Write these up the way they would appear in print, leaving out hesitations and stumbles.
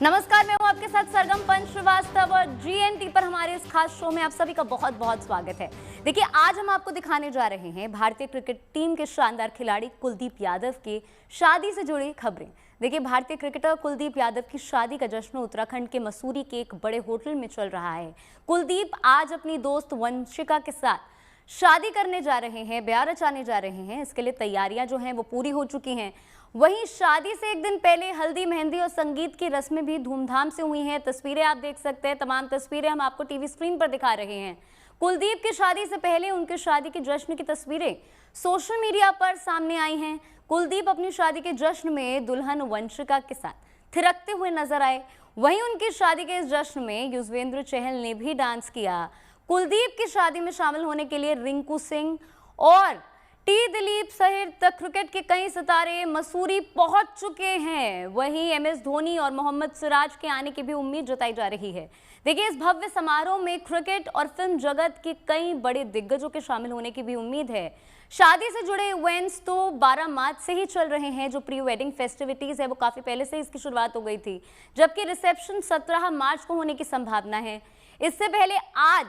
नमस्कार, मैं हूं आपके साथ सरगम पंच श्रीवास्तव और जीएनटी पर हमारे इस खास शो में आप सभी का बहुत बहुत स्वागत है। देखिए, आज हम आपको दिखाने जा रहे हैं भारतीय क्रिकेट टीम के शानदार खिलाड़ी कुलदीप यादव की शादी से जुड़ी खबरें। देखिए, भारतीय क्रिकेटर कुलदीप यादव की शादी का जश्न उत्तराखंड के मसूरी के एक बड़े होटल में चल रहा है। कुलदीप आज अपनी दोस्त वंशिका के साथ शादी करने जा रहे हैं, ब्याह रचाने जा रहे हैं। इसके लिए तैयारियां जो हैं वो पूरी हो चुकी हैं। वहीं शादी से एक दिन पहले हल्दी, मेहंदी और संगीत की रस्में भी धूमधाम से हुई हैं। तस्वीरें आप देख सकते हैं, तमाम तस्वीरें हम आपको टीवी स्क्रीन पर दिखा रहे हैं। कुलदीप की शादी से पहले उनकी शादी के जश्न की तस्वीरें सोशल मीडिया पर सामने आई हैं। कुलदीप अपनी शादी के जश्न में दुल्हन वंशिका के साथ थिरकते हुए नजर आए। वहीं उनकी शादी के इस जश्न में युजवेंद्र चहल ने भी डांस किया। कुलदीप की शादी में शामिल होने के लिए रिंकू सिंह और टी दिलीप सहित क्रिकेट के कई सितारे मसूरी पहुंच चुके हैं। वहीं एमएस धोनी और मोहम्मद सिराज के आने की भी उम्मीद जताई जा रही है। देखिए, इस भव्य समारोह में क्रिकेट और फिल्म जगत के कई बड़े दिग्गजों के शामिल होने की भी उम्मीद है। शादी से जुड़े इवेंट्स तो 12 मार्च से ही चल रहे हैं। जो प्री वेडिंग फेस्टिविटीज है वो काफी पहले से इसकी शुरुआत हो गई थी, जबकि रिसेप्शन 17 मार्च को होने की संभावना है। इससे पहले आज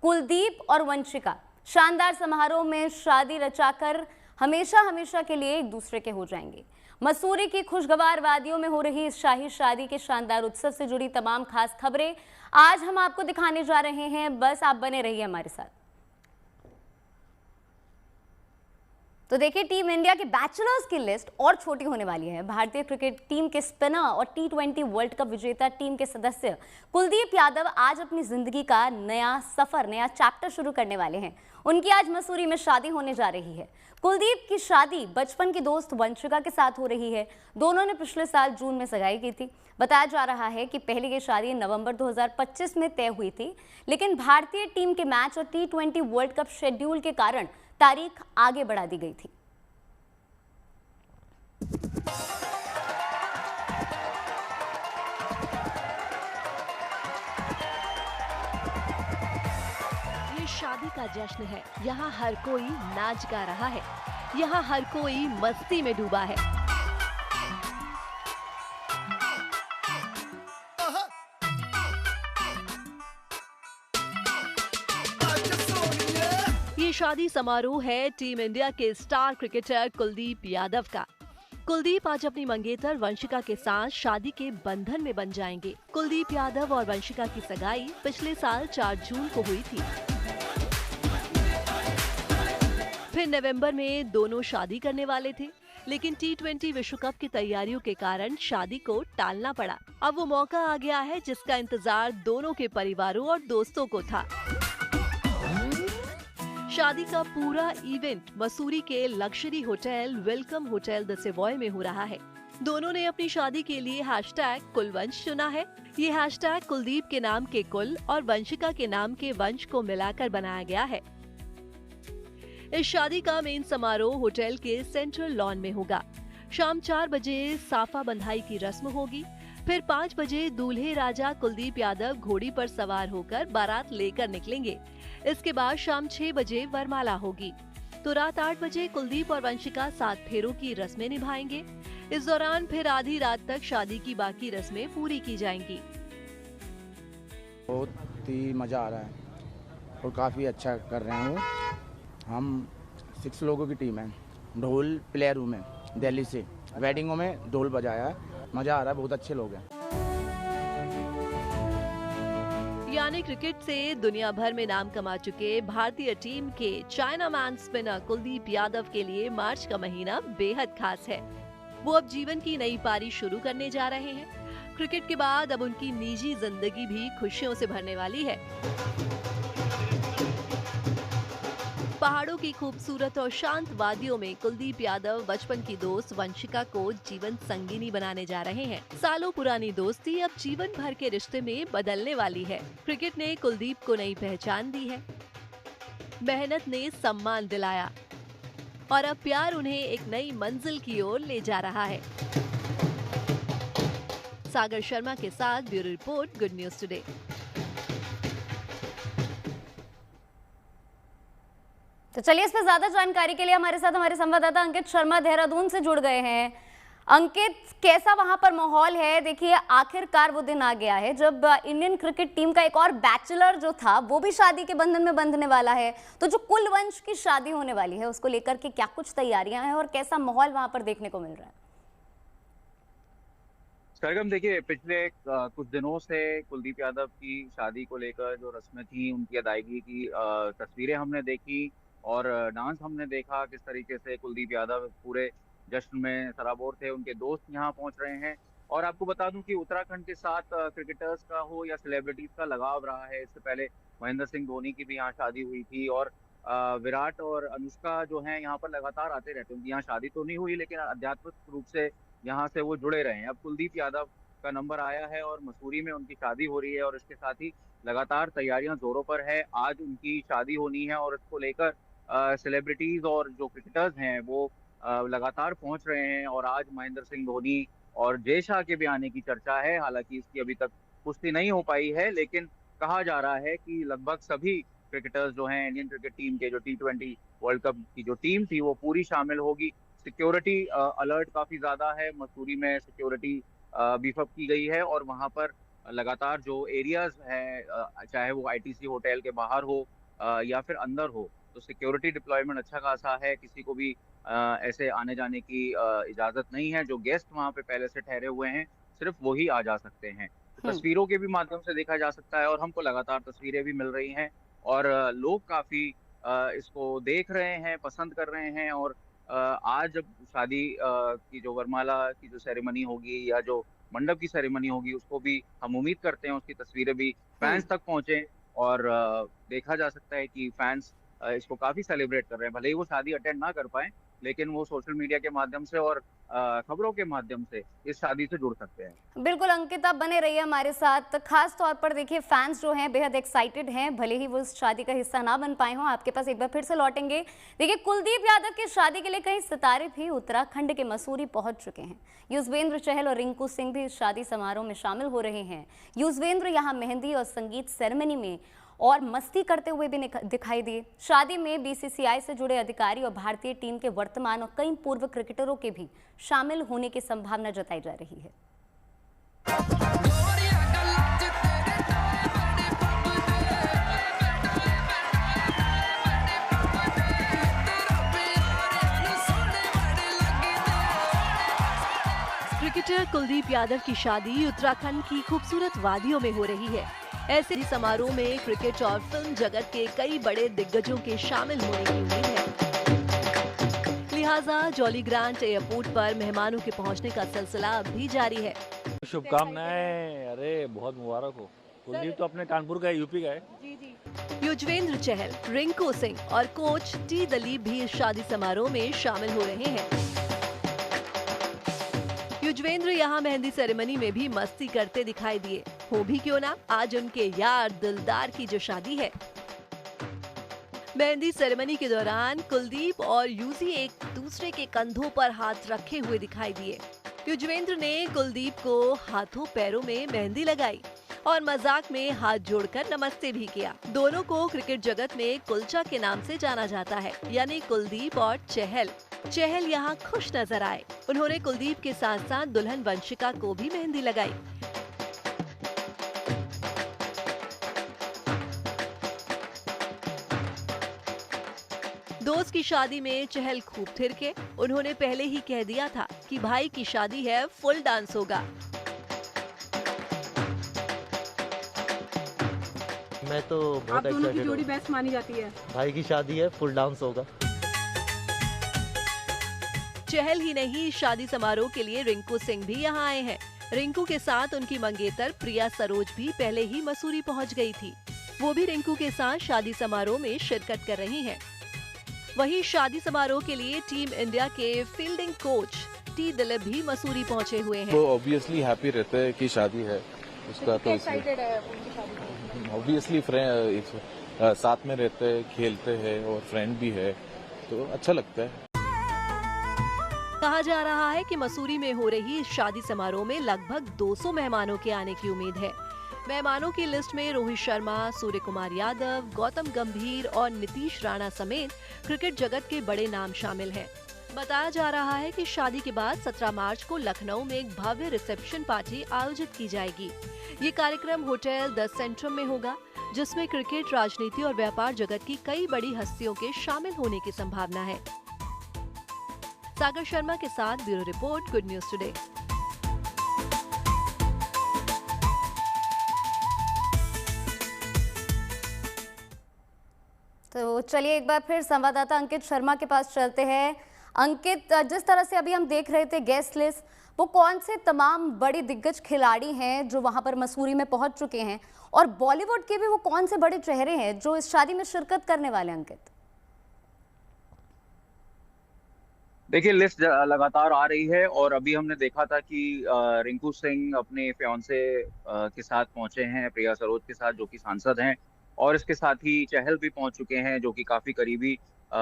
कुलदीप और वंशिका शानदार समारोह में शादी रचाकर हमेशा हमेशा के लिए एक दूसरे के हो जाएंगे। मसूरी की खुशगवार वादियों में हो रही इस शाही शादी के शानदार उत्सव से जुड़ी तमाम खास खबरें आज हम आपको दिखाने जा रहे हैं। बस आप बने रहिए हमारे साथ। तो देखिए, टीम इंडिया के बैचलर्स की लिस्ट और छोटी होने वाली है। भारतीय क्रिकेट टीम के स्पिनर और टी20 वर्ल्ड कप विजेता टीम के सदस्य कुलदीप यादव आज अपनी जिंदगी का नया सफर, नया चैप्टर शुरू करने वाले हैं। उनकी आज मसूरी में शादी होने जा रही है। कुलदीप की शादी बचपन की दोस्त वंशिका के साथ हो रही है। दोनों ने पिछले साल जून में सगाई की थी। बताया जा रहा है कि पहले ये शादी नवंबर 2025 में तय हुई थी, लेकिन भारतीय टीम के मैच और टी20 वर्ल्ड कप शेड्यूल के कारण तारीख आगे बढ़ा दी गई थी। ये शादी का जश्न है। यहाँ हर कोई नाच गा रहा है। यहाँ हर कोई मस्ती में डूबा है। ये शादी समारोह है टीम इंडिया के स्टार क्रिकेटर कुलदीप यादव का। कुलदीप आज अपनी मंगेतर वंशिका के साथ शादी के बंधन में बन जाएंगे। कुलदीप यादव और वंशिका की सगाई पिछले साल 4 जून को हुई थी। फिर नवंबर में दोनों शादी करने वाले थे, लेकिन टी20 विश्व कप की तैयारियों के कारण शादी को टालना पड़ा। अब वो मौका आ गया है जिसका इंतजार दोनों के परिवारों और दोस्तों को था। शादी का पूरा इवेंट मसूरी के luxury hotel welcome hotel the Savoy में हो रहा है। दोनों ने अपनी शादी के लिए हैशटैग कुलवंश चुना है। ये हैशटैग कुलदीप के नाम के कुल और वंशिका के नाम के वंश को मिलाकर बनाया गया है। इस शादी का मेन समारोह होटल के सेंट्रल लॉन में होगा। शाम 4 बजे साफा बंधाई की रस्म होगी। फिर 5 बजे दूल्हे राजा कुलदीप यादव घोड़ी पर सवार होकर बारात लेकर निकलेंगे। इसके बाद शाम 6 बजे वरमाला होगी। तो रात 8 बजे कुलदीप और वंशिका 7 फेरों की रस्में निभाएंगे। इस दौरान फिर आधी रात तक शादी की बाकी रस्में पूरी की जाएंगी। बहुत ही मज़ा आ रहा है और काफ़ी अच्छा कर रहे हैं वो। हम 6 लोगों की टीम है। ढोल प्लेयर रूम है दिल्ली से। वेडिंगों में ढोल बजाया है। मज़ा आ रहा है, बहुत अच्छे लोग हैं। यानी क्रिकेट से दुनिया भर में नाम कमा चुके भारतीय टीम के China man spinner Kuldeep Yadav के लिए मार्च का महीना बेहद खास है। वो अब जीवन की नई पारी शुरू करने जा रहे हैं। क्रिकेट के बाद अब उनकी निजी जिंदगी भी खुशियों से भरने वाली है। पहाड़ों की खूबसूरत और शांत वादियों में कुलदीप यादव बचपन की दोस्त वंशिका को जीवन संगिनी बनाने जा रहे हैं। सालों पुरानी दोस्ती अब जीवन भर के रिश्ते में बदलने वाली है। क्रिकेट ने कुलदीप को नई पहचान दी है। मेहनत ने सम्मान दिलाया और अब प्यार उन्हें एक नई मंजिल की ओर ले जा रहा है। सागर शर्मा के साथ bureau report, good news today. तो चलिए, इस पर ज्यादा जानकारी के लिए हमारे साथ हमारे संवाददाता अंकित शर्मा देहरादून से जुड़ गए हैं। अंकित, कैसा वहां पर माहौल है? देखिए, आखिरकार वो दिन आ गया है जब इंडियन क्रिकेट टीम का एक और बैचलर जो था वो भी शादी के बंधन में बंधने वाला है। तो जो कुलवंश की शादी होने वाली है उसको लेकर के क्या कुछ तैयारियां हैं और कैसा माहौल वहां पर देखने को मिल रहा है? सरगम, देखिए, पिछले कुछ दिनों से कुलदीप यादव की शादी को लेकर जो रस्में थी उनकी अदायगी की तस्वीरें हमने देखी और डांस हमने देखा। किस तरीके से कुलदीप यादव पूरे जश्न में सराबोर थे। उनके दोस्त यहाँ पहुंच रहे हैं। और आपको बता दूं कि उत्तराखंड के साथ क्रिकेटर्स का हो या सेलिब्रिटीज का लगाव रहा है। इससे पहले महेंद्र सिंह धोनी की भी यहाँ शादी हुई थी और विराट और अनुष्का जो हैं यहाँ पर लगातार आते रहते हैं। उनकी यहाँ शादी तो नहीं हुई लेकिन आध्यात्मिक रूप से यहाँ से वो जुड़े रहे हैं। अब कुलदीप यादव का नंबर आया है और मसूरी में उनकी शादी हो रही है और इसके साथ ही लगातार तैयारियां जोरों पर है। आज उनकी शादी होनी है और इसको लेकर सेलिब्रिटीज और जो क्रिकेटर्स हैं वो लगातार पहुंच रहे हैं। और आज महेंद्र सिंह धोनी और जय शाह के भी आने की चर्चा है। हालांकि इसकी अभी तक पुष्टि नहीं हो पाई है लेकिन कहा जा रहा है कि लगभग सभी क्रिकेटर्स जो हैं इंडियन क्रिकेट टीम के, जो T20 वर्ल्ड कप की जो टीम थी वो पूरी शामिल होगी। सिक्योरिटी अलर्ट काफी ज्यादा है। मसूरी में सिक्योरिटी बीफ अप की गई है और वहां पर लगातार जो एरियाज हैं, चाहे वो ITC होटल के बाहर हो या फिर अंदर हो, तो सिक्योरिटी डिप्लॉयमेंट अच्छा खासा है। किसी को भी ऐसे आने जाने की इजाजत नहीं है। जो गेस्ट वहां पे पहले से ठहरे हुए हैं सिर्फ वही आ जा सकते हैं। तो तस्वीरों के भी माध्यम से देखा जा सकता है और हमको लगातार तस्वीरें भी मिल रही हैं और लोग काफी इसको देख रहे हैं, पसंद कर रहे हैं। और आज जब शादी की जो वरमाला की जो सेरेमनी होगी या जो मंडप की सेरेमनी होगी उसको भी हम उम्मीद करते हैं उसकी तस्वीरें भी फैंस तक पहुंचे और देखा जा सकता है कि फैंस इसको काफी सेलिब्रेट कर रहे हैं। भले ही वो शादी अटेंड ना कर पाए लेकिन वो सोशल मीडिया के माध्यम से और खबरों के माध्यम से इस शादी से जुड़ सकते हैं। बिल्कुल अंकित, आप बने रहिए हमारे साथ। खास तौर पर देखिए, फैंस जो हैं बेहद एक्साइटेड हैं, भले ही वो इस शादी का हिस्सा ना बन पाए हों। आपके पास एक बार फिर से लौटेंगे। देखिए, कुलदीप यादव की शादी के लिए कई सितारे भी उत्तराखंड के मसूरी पहुंच चुके हैं। युजवेंद्र चहल और रिंकू सिंह भी इस शादी समारोह में शामिल हो रहे हैं। युजवेंद्र यहाँ मेहंदी और संगीत सेरेमनी में और मस्ती करते हुए भी दिखाई दिए। शादी में BCCI से जुड़े अधिकारी और भारतीय टीम के वर्तमान और कई पूर्व क्रिकेटरों के भी शामिल होने की संभावना जताई जा रही है। क्रिकेटर कुलदीप यादव की शादी उत्तराखंड की खूबसूरत वादियों में हो रही है। ऐसे ही समारोह में क्रिकेट और फिल्म जगत के कई बड़े दिग्गजों के शामिल होने की उम्मीद है। लिहाजा जॉली ग्रांट एयरपोर्ट पर मेहमानों के पहुंचने का सिलसिला अब भी जारी है। शुभकामनाएं। अरे बहुत मुबारक हो। कुलदीप तो अपने कानपुर का है, यूपी का है। युजवेंद्र चहल, रिंकू सिंह और कोच T दलीप भी इस शादी समारोह में शामिल हो रहे हैं। युजवेंद्र यहाँ मेहंदी सेरेमनी में भी मस्ती करते दिखाई दिए। हो भी क्यों ना, आज उनके यार दिलदार की जो शादी है। मेहंदी सेरेमनी के दौरान कुलदीप और यूजी एक दूसरे के कंधों पर हाथ रखे हुए दिखाई दिए। युजवेंद्र ने कुलदीप को हाथों पैरों में मेहंदी लगाई और मजाक में हाथ जोड़कर नमस्ते भी किया। दोनों को क्रिकेट जगत में कुलचा के नाम से जाना जाता है, यानी कुलदीप और चहल। चहल यहाँ खुश नजर आए। उन्होंने कुलदीप के साथ साथ दुल्हन वंशिका को भी मेहंदी लगाई। दोस्त की शादी में चहल खूब थिरके। उन्होंने पहले ही कह दिया था कि भाई की शादी है, फुल डांस होगा। मैं तो बहुत आप दोनों की जोड़ी बेस्ट मानी जाती है। भाई की शादी है, फुल डांस होगा। चहल ही नहीं, शादी समारोह के लिए रिंकू सिंह भी यहाँ आए हैं। रिंकू के साथ उनकी मंगेतर प्रिया सरोज भी पहले ही मसूरी पहुँच गई थी। वो भी रिंकू के साथ शादी समारोह में शिरकत कर रही हैं। वहीं शादी समारोह के लिए टीम इंडिया के फील्डिंग कोच T दलीप भी मसूरी पहुँचे हुए हैं। तो ऑब्वियसली हैप्पी रहता है कि शादी है उसका, तो ऑब्वियसली साथ में रहते हैं, खेलते हैं और फ्रेंड भी है, तो अच्छा लगता है। कहा जा रहा है कि मसूरी में हो रही इस शादी समारोह में लगभग 200 मेहमानों के आने की उम्मीद है। मेहमानों की लिस्ट में रोहित शर्मा, सूर्य कुमार यादव, गौतम गंभीर और नीतीश राणा समेत क्रिकेट जगत के बड़े नाम शामिल हैं। बताया जा रहा है कि शादी के बाद 17 मार्च को लखनऊ में एक भव्य रिसेप्शन पार्टी आयोजित की जाएगी। ये कार्यक्रम होटल द सेंट्रम में होगा, जिसमें क्रिकेट, राजनीति और व्यापार जगत की कई बड़ी हस्तियों के शामिल होने की संभावना है। सागर शर्मा के साथ bureau report, good news today. तो चलिए एक बार फिर संवाददाता अंकित शर्मा के पास चलते हैं। अंकित, जिस तरह से अभी हम देख रहे थे गेस्ट लिस्ट, वो कौन से तमाम बड़े दिग्गज खिलाड़ी हैं जो वहां पर मसूरी में पहुंच चुके हैं, और बॉलीवुड के भी वो कौन से बड़े चेहरे हैं जो इस शादी में शिरकत करने वाले हैं? अंकित, देखिए लिस्ट लगातार आ रही है और अभी हमने देखा था कि रिंकू सिंह अपने फियांसे के साथ पहुंचे हैं, प्रिया सरोज के साथ, जो कि सांसद हैं, और इसके साथ ही चहल भी पहुंच चुके हैं जो कि काफी करीबी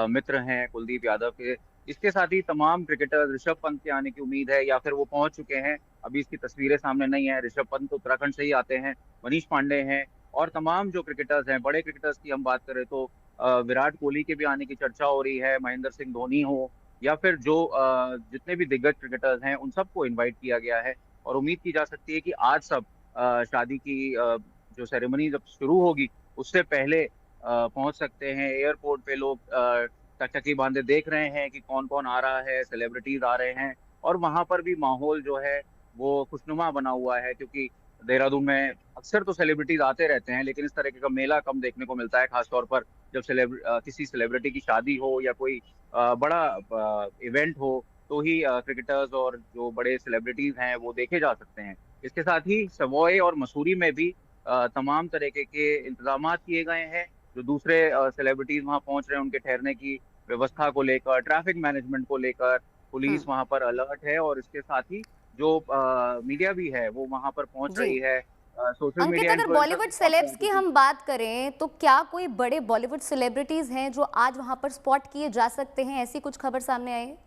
मित्र हैं कुलदीप यादव के। इसके साथ ही तमाम क्रिकेटर, ऋषभ पंत के आने की उम्मीद है या फिर वो पहुंच चुके हैं, अभी इसकी तस्वीरें सामने नहीं है। ऋषभ पंत तो उत्तराखंड से ही आते हैं, मनीष पांडे हैं, और तमाम जो क्रिकेटर्स हैं, बड़े क्रिकेटर्स की हम बात करें तो विराट कोहली के भी आने की चर्चा हो रही है, महेंद्र सिंह धोनी हो, या फिर जो जितने भी दिग्गज क्रिकेटर्स हैं उन सबको इनवाइट किया गया है। और उम्मीद की जा सकती है कि आज सब शादी की जो सेरेमनी जब शुरू होगी उससे पहले पहुंच सकते हैं। एयरपोर्ट पे लोग टकटकी बांधे देख रहे हैं कि कौन कौन आ रहा है, सेलिब्रिटीज आ रहे हैं, और वहां पर भी माहौल जो है वो खुशनुमा बना हुआ है, क्योंकि देहरादून में अक्सर तो सेलिब्रिटीज आते रहते हैं लेकिन इस तरह का मेला कम देखने को मिलता है, खासतौर पर जब किसी सेलिब्रिटी की शादी हो या कोई बड़ा इवेंट हो, तो ही क्रिकेटर्स और जो बड़े सेलिब्रिटीज हैं वो देखे जा सकते हैं। इसके साथ ही सवोई और मसूरी में भी तमाम तरीके के इंतजाम किए गए हैं। जो दूसरे सेलिब्रिटीज वहां पहुंच रहे हैं उनके ठहरने की व्यवस्था को लेकर, ट्रैफिक मैनेजमेंट को लेकर पुलिस वहां पर अलर्ट है, और इसके साथ ही जो मीडिया भी है वो वहां पर पहुंच रही है। सोशल अंकित, मीडिया अगर बॉलीवुड सेलेब्स की हम बात करें तो क्या कोई बड़े बॉलीवुड सेलिब्रिटीज हैं जो आज वहां पर स्पॉट किए जा सकते हैं? ऐसी कुछ खबर सामने आई है?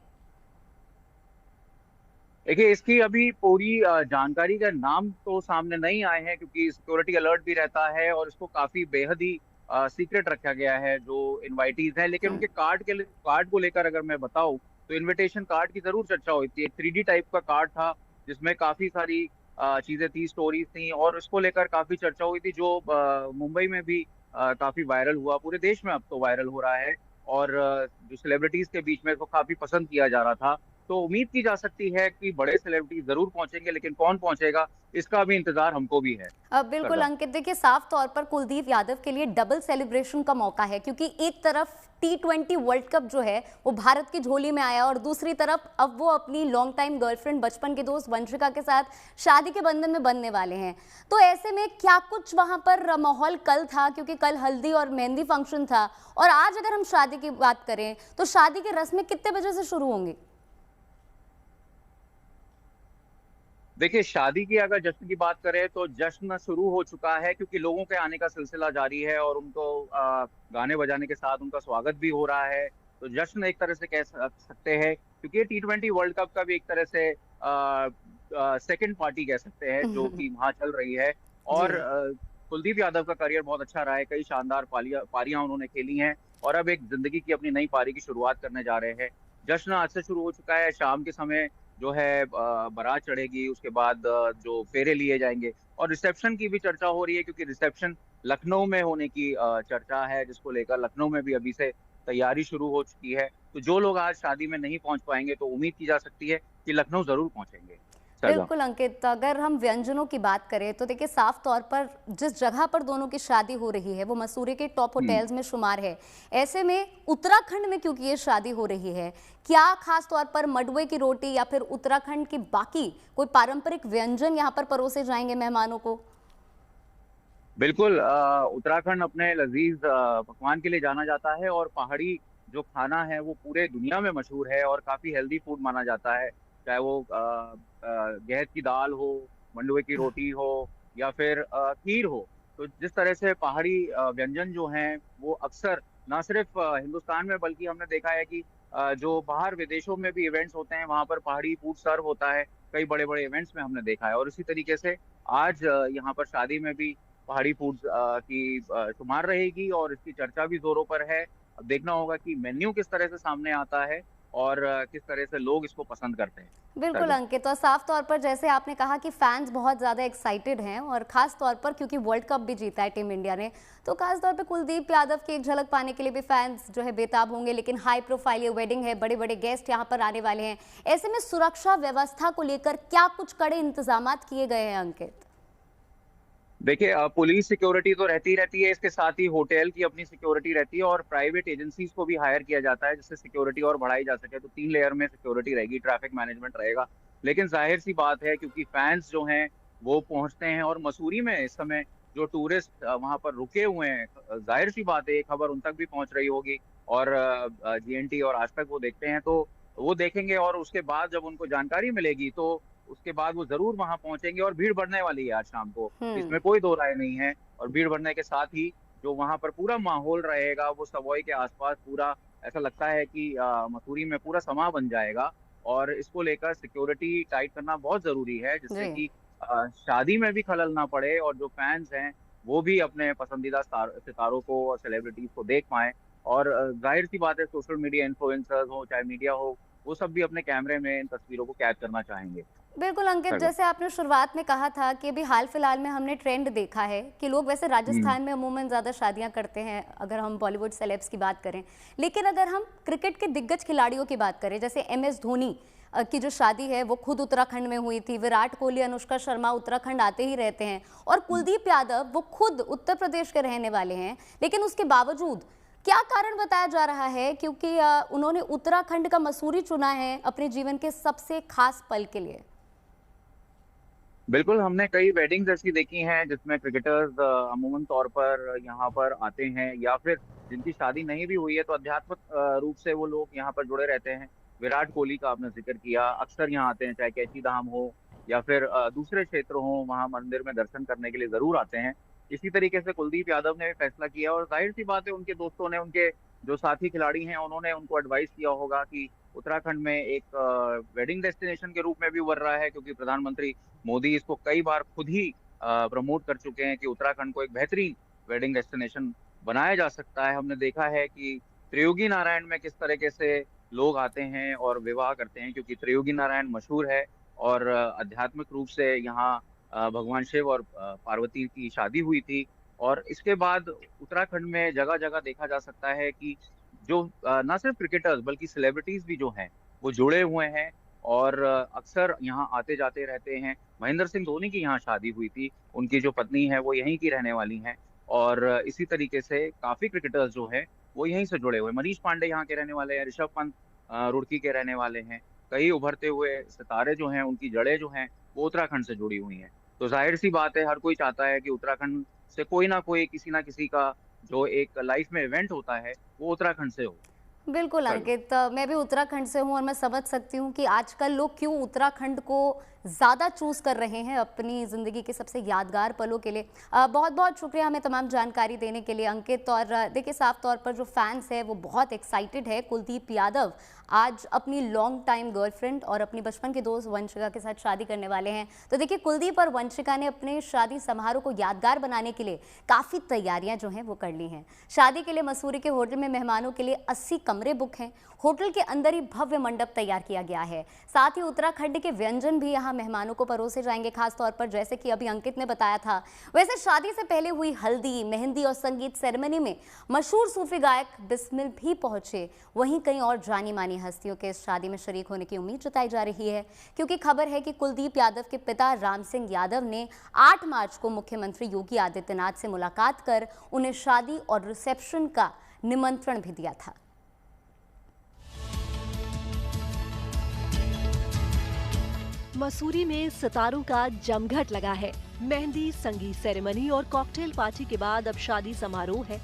देखिए इसकी अभी पूरी जानकारी का नाम तो सामने नहीं आए हैं, क्योंकि सिक्योरिटी अलर्ट भी रहता है और इसको काफी बेहद ही सीक्रेट रखा गया है जो इनवाइटीज हैं। लेकिन उनके कार्ड को लेकर अगर मैं बताऊं तो इनविटेशन कार्ड की जरूर चर्चा हुई थी। एक 3D टाइप का कार्ड था जिसमें काफी सारी चीजें थी, स्टोरीज थी, और इसको लेकर काफी चर्चा हुई थी, जो मुंबई में भी काफी वायरल हुआ, पूरे देश में अब तो वायरल हो रहा है, और जो सेलिब्रिटीज के बीच में इसको काफी पसंद किया जा रहा था। तो उम्मीद की जा सकती है कि बड़े सेलिब्रिटी जरूर पहुंचेंगे, लेकिन कौन पहुंचेगा इसका भी इंतजार हमको भी है। बिल्कुल अंकित, देखिए साफ तौर पर कुलदीप यादव के लिए डबल सेलिब्रेशन का मौका है, क्योंकि एक तरफ T20 वर्ल्ड कप जो है वो भारत की झोली में आया, और दूसरी तरफ अब वो अपनी लॉन्ग टाइम गर्लफ्रेंड, बचपन के दोस्त वंशिका के साथ शादी के बंधन में बंधने वाले हैं। तो ऐसे में क्या कुछ वहां पर माहौल कल था, क्योंकि कल हल्दी और मेहंदी फंक्शन था, और आज अगर हम शादी की बात करें तो शादी की रस्में कितने बजे से शुरू होंगी? देखिए शादी की अगर जश्न की बात करें तो जश्न शुरू हो चुका है, क्योंकि लोगों के आने का सिलसिला जारी है और उनको गाने बजाने के साथ उनका स्वागत भी हो रहा है। तो जश्न एक तरह से कह सकते हैं, क्योंकि ये T20 वर्ल्ड कप का भी एक तरह से सेकंड पार्टी कह सकते हैं जो कि वहाँ चल रही है। और कुलदीप यादव का करियर बहुत अच्छा रहा है, कई शानदार पारियां उन्होंने खेली हैं, और अब एक जिंदगी की अपनी नई पारी की शुरुआत करने जा रहे हैं। जश्न आज से शुरू हो चुका है। शाम के समय जो है बारात चढ़ेगी, उसके बाद जो फेरे लिए जाएंगे, और रिसेप्शन की भी चर्चा हो रही है, क्योंकि रिसेप्शन लखनऊ में होने की चर्चा है, जिसको लेकर लखनऊ में भी अभी से तैयारी शुरू हो चुकी है। तो जो लोग आज शादी में नहीं पहुंच पाएंगे तो उम्मीद की जा सकती है कि लखनऊ जरूर पहुंचेंगे। बिल्कुल अंकित, अगर हम व्यंजनों की बात करें तो देखिए साफ तौर पर जिस जगह पर दोनों की शादी हो रही है वो मसूरी के टॉप होटल्स में शुमार है। ऐसे में उत्तराखंड में क्योंकि ये शादी हो रही है, क्या खास तौर पर मडवे की रोटी या फिर उत्तराखंड की बाकी कोई पारंपरिक व्यंजन यहाँ पर परोसे जाएंगे मेहमानों को? बिल्कुल, उत्तराखंड अपने लजीज पकवान के लिए जाना जाता है, और पहाड़ी जो खाना है वो पूरे दुनिया में मशहूर है और काफी हेल्दी फूड माना जाता है। चाहे वो गहत की दाल हो, मंडुए की रोटी हो, या फिर खीर हो। तो जिस तरह से पहाड़ी व्यंजन जो हैं वो अक्सर ना सिर्फ हिंदुस्तान में, बल्कि हमने देखा है कि जो बाहर विदेशों में भी इवेंट्स होते हैं वहां पर पहाड़ी फूड सर्व होता है, कई बड़े बड़े इवेंट्स में हमने देखा है। और इसी तरीके से आज यहाँ पर शादी में भी पहाड़ी फूड्स की शुमार रहेगी और इसकी चर्चा भी जोरों पर है। अब देखना होगा कि मेन्यू किस तरह से सामने आता है, और किस तरह से लोग इसको पसंद करते हैं। बिल्कुल अंकित, और साफ तौर पर जैसे आपने कहा कि फैंस बहुत ज़्यादा एक्साइटेड हैं, और खास तौर पर क्योंकि वर्ल्ड कप भी जीता है टीम इंडिया ने, तो खास तौर पे कुलदीप यादव की एक झलक पाने के लिए भी फैंस जो है बेताब होंगे। लेकिन हाई प्रोफाइल ये वेडिंग है, बड़े बड़े गेस्ट यहाँ पर आने वाले हैं, ऐसे में सुरक्षा व्यवस्था को लेकर क्या कुछ कड़े इंतजाम किए गए हैं अंकित? देखिए, पुलिस सिक्योरिटी तो रहती है, इसके साथ ही होटल की अपनी सिक्योरिटी रहती है और प्राइवेट एजेंसीज को भी हायर किया जाता है जिससे सिक्योरिटी और बढ़ाई जा सके। तो 3 लेयर में सिक्योरिटी रहेगी, ट्रैफिक मैनेजमेंट रहेगा। लेकिन जाहिर सी बात है, क्योंकि फैंस जो हैं वो पहुंचते हैं और मसूरी में इस समय जो टूरिस्ट वहां पर रुके हुए हैं, जाहिर सी बात है ये खबर उन तक भी पहुंच रही होगी और जीएनटी और आज तक वो देखते हैं, तो वो देखेंगे और उसके बाद जब उनको जानकारी मिलेगी तो उसके बाद वो जरूर वहां पहुंचेंगे। और भीड़ बढ़ने वाली है आज शाम को, इसमें कोई दो राय नहीं है। और भीड़ बढ़ने के साथ ही जो वहां पर पूरा माहौल रहेगा वो सवॉय के आसपास पूरा ऐसा लगता है कि मसूरी में पूरा समा बन जाएगा। और इसको लेकर सिक्योरिटी टाइट करना बहुत जरूरी है जिससे कि शादी में भी खलल ना पड़े और जो फैंस हैं वो भी अपने पसंदीदा सितारों को और सेलिब्रिटीज को देख पाएं। और जाहिर सी बात है, सोशल मीडिया इन्फ्लुएंसर्स हो चाहे मीडिया हो, वो सब भी अपने कैमरे में इन तस्वीरों को कैद करना चाहेंगे। बिल्कुल अंकित, जैसे आपने शुरुआत में कहा था कि अभी हाल फिलहाल में हमने ट्रेंड देखा है कि लोग वैसे राजस्थान में अमूमन ज़्यादा शादियां करते हैं अगर हम बॉलीवुड सेलेब्स की बात करें, लेकिन अगर हम क्रिकेट के दिग्गज खिलाड़ियों की बात करें, जैसे MS धोनी की जो शादी है वो खुद उत्तराखंड में हुई थी, विराट कोहली, अनुष्का शर्मा उत्तराखंड आते ही रहते हैं, और कुलदीप यादव वो खुद उत्तर प्रदेश के रहने वाले हैं, लेकिन उसके बावजूद क्या कारण बताया जा रहा है क्योंकि उन्होंने उत्तराखंड का मसूरी चुना है अपने जीवन के सबसे खास पल के लिए? बिल्कुल, हमने कई वेडिंग्स ऐसी देखी हैं जिसमें क्रिकेटर्स अमूमन तौर पर यहाँ पर आते हैं, या फिर जिनकी शादी नहीं भी हुई है तो आध्यात्मिक रूप से वो लोग यहाँ पर जुड़े रहते हैं। विराट कोहली का आपने जिक्र किया, अक्सर यहाँ आते हैं, चाहे कैची धाम हो या फिर दूसरे क्षेत्र हो, वहाँ मंदिर में दर्शन करने के लिए जरूर आते हैं। इसी तरीके से कुलदीप यादव ने भी फैसला किया और जाहिर सी बात है उनके दोस्तों ने, उनके जो साथी खिलाड़ी हैं उन्होंने उनको एडवाइस किया होगा कि उत्तराखंड में एक वेडिंग डेस्टिनेशन के रूप में भी उभर रहा है, क्योंकि प्रधानमंत्री मोदी इसको कई बार खुद ही प्रमोट कर चुके हैं कि उत्तराखंड को एक बेहतरीन वेडिंग डेस्टिनेशन बनाया जा सकता है। हमने देखा है कि त्रियोगी नारायण में किस तरीके से लोग आते हैं और विवाह करते हैं, क्योंकि त्रियोगी नारायण मशहूर है और आध्यात्मिक रूप से यहाँ भगवान शिव और पार्वती की शादी हुई थी। और इसके बाद उत्तराखंड में जगह जगह देखा जा सकता है कि जो न सिर्फ क्रिकेटर्स बल्कि सेलिब्रिटीज भी जो हैं वो जुड़े हुए हैं और अक्सर यहाँ आते जाते रहते हैं। महेंद्र सिंह धोनी की यहाँ शादी हुई थी, उनकी जो पत्नी है वो यहीं की रहने वाली हैं। और इसी तरीके से काफी क्रिकेटर्स जो है वो यहीं से जुड़े हुए। मनीष पांडे यहाँ के रहने वाले हैं, ऋषभ पंत रुड़की के रहने वाले हैं। कई उभरते हुए सितारे जो हैं उनकी जड़ें जो हैं वो उत्तराखंड से जुड़ी हुई हैं। तो जाहिर सी बात है, हर कोई चाहता है कि उत्तराखंड से कोई ना कोई किसी ना किसी का जो एक लाइफ में इवेंट होता है वो उत्तराखंड से हो। बिल्कुल अंकित, मैं भी उत्तराखंड से हूं और मैं समझ सकती हूं कि आजकल लोग क्यों उत्तराखंड को ज़्यादा चूज़ कर रहे हैं अपनी ज़िंदगी के सबसे यादगार पलों के लिए। बहुत बहुत शुक्रिया हमें तमाम जानकारी देने के लिए अंकित। और देखिए, साफ तौर पर जो फैंस है वो बहुत एक्साइटेड है। कुलदीप यादव आज अपनी लॉन्ग टाइम गर्लफ्रेंड और अपनी बचपन के दोस्त वंशिका के साथ शादी करने वाले हैं। तो देखिए, कुलदीप और वंशिका ने अपने शादी समारोह को यादगार बनाने के लिए काफ़ी तैयारियां जो हैं वो कर ली हैं। शादी के लिए मसूरी के होटल में मेहमानों के लिए 80 कमरे बुक हैं। होटल के अंदर ही भव्य मंडप तैयार किया गया है। साथ ही उत्तराखंड के व्यंजन भी यहाँ मेहमानों को परोसे जाएंगे। खासतौर पर जैसे कि अभी अंकित ने बताया था, वैसे शादी से पहले हुई हल्दी, मेहंदी और संगीत सेरेमनी में मशहूर सूफी गायक बिस्मिल भी पहुंचे। वहीं कई और जानी मानी हस्तियों के इस शादी में शरीक होने की उम्मीद जताई जा रही है, क्योंकि खबर है कि कुलदीप यादव के पिता राम सिंह यादव ने 8 मार्च को मुख्यमंत्री योगी आदित्यनाथ से मुलाकात कर उन्हें शादी और रिसेप्शन का निमंत्रण भी दिया था। मसूरी में सितारों का जमघट लगा है। मेहंदी, संगीत सेरेमनी और कॉकटेल पार्टी के बाद अब शादी समारोह है।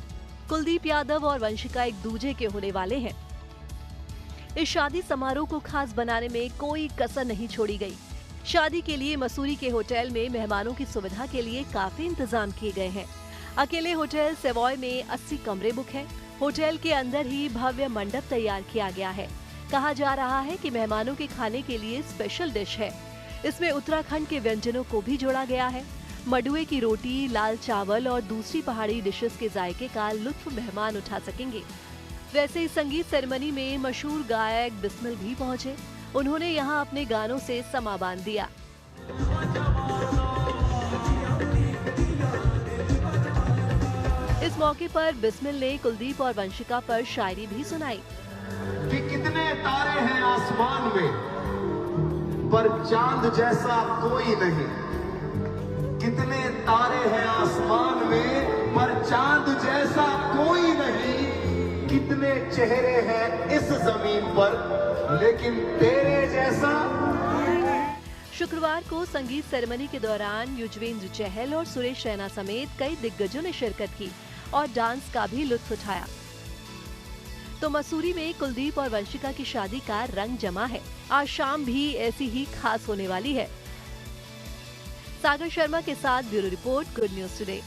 कुलदीप यादव और वंशिका एक दूजे के होने वाले हैं। इस शादी समारोह को खास बनाने में कोई कसर नहीं छोड़ी गई। शादी के लिए मसूरी के होटल में मेहमानों की सुविधा के लिए काफी इंतजाम किए गए हैं। अकेले होटल सेवॉय में 80 कमरे बुक हैं। होटल के अंदर ही भव्य मंडप तैयार किया गया है। कहा जा रहा है कि मेहमानों के खाने के लिए स्पेशल डिश है। इसमें उत्तराखंड के व्यंजनों को भी जोड़ा गया है। मडुए की रोटी, लाल चावल और दूसरी पहाड़ी डिशेस के जायके का लुत्फ मेहमान उठा सकेंगे। वैसे ही संगीत सेरेमनी में मशहूर गायक बिस्मिल भी पहुंचे। उन्होंने यहां अपने गानों से समा बांध दिया। इस मौके पर बिस्मिल ने कुलदीप और वंशिका पर शायरी भी सुनाई। कि कितने तारे हैं आसमान में, पर चांद जैसा कोई नहीं। कितने तारे हैं आसमान में, पर चांद जैसा कोई नहीं। कितने चेहरे हैं इस जमीन पर, लेकिन तेरे जैसा। शुक्रवार को संगीत सेरेमनी के दौरान युजवेंद्र चहल और सुरेश रैना समेत कई दिग्गजों ने शिरकत की और डांस का भी लुत्फ उठाया। तो मसूरी में कुलदीप और वंशिका की शादी का रंग जमा है। आज शाम भी ऐसी ही खास होने वाली है। सागर शर्मा के साथ bureau report, good news today.